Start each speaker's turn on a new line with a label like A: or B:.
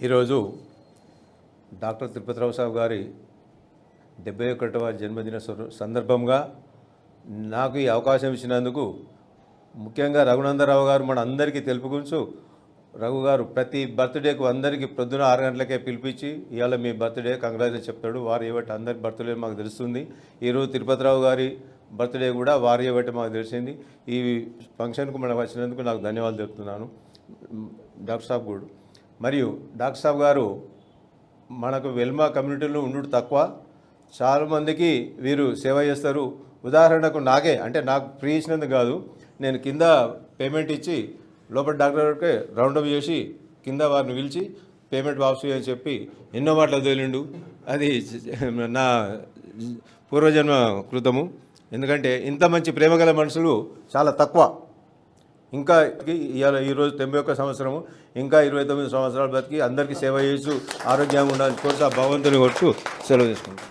A: ఈరోజు డాక్టర్ తిరుపతిరావు సాబ్ గారి 71వ జన్మదిన సందర్భంగా నాకు ఈ అవకాశం ఇచ్చినందుకు ముఖ్యంగా రఘునందరావు గారు మన అందరికీ తెలుపుకుంటూ రఘు గారు ప్రతి బర్త్డేకు అందరికీ ప్రొద్దున 6 గంటలకే పిలిపించి ఇవాళ మీ బర్త్డే కంగ్రాచులేషన్ చెప్తాడు. వారు ఏవట్టి అందరి బర్త్డే మాకు తెలుస్తుంది. ఈరోజు తిరుపతిరావు గారి బర్త్డే కూడా వారు ఏవట్టి మాకు తెలిసింది. ఈ ఫంక్షన్కు మనకు వచ్చినందుకు నాకు ధన్యవాదాలు చెప్తున్నాను డాక్టర్ సాబ్ కూడా. మరియు డాక్టర్ సాబ్ గారు మనకు వెల్మా కమ్యూనిటీలో ఉండు తక్కువ, చాలామందికి వీరు సేవ చేస్తారు. ఉదాహరణకు నాకే, అంటే నాకు ఫ్రీ ఇచ్చినందుకు కాదు, నేను కింద పేమెంట్ ఇచ్చి లోపల డాక్టర్కే రౌండప్ చేసి కింద వారిని పిలిచి పేమెంట్ వాపసు అని చెప్పి ఎన్నో మాటలు వదిలిండు. అది నా పూర్వజన్మ కృతము. ఎందుకంటే ఇంత మంచి ప్రేమగల మనుషులు చాలా తక్కువ. ఇంకా ఇవాళ ఈరోజు 91 సంవత్సరము, ఇంకా 29 సంవత్సరాలు బతికి అందరికీ సేవ చేస్తూ ఆరోగ్యంగా ఉండాలని కోరుతూ ఆ భగవంతుని కొడుతూ సెలవు తీసుకుంటాం.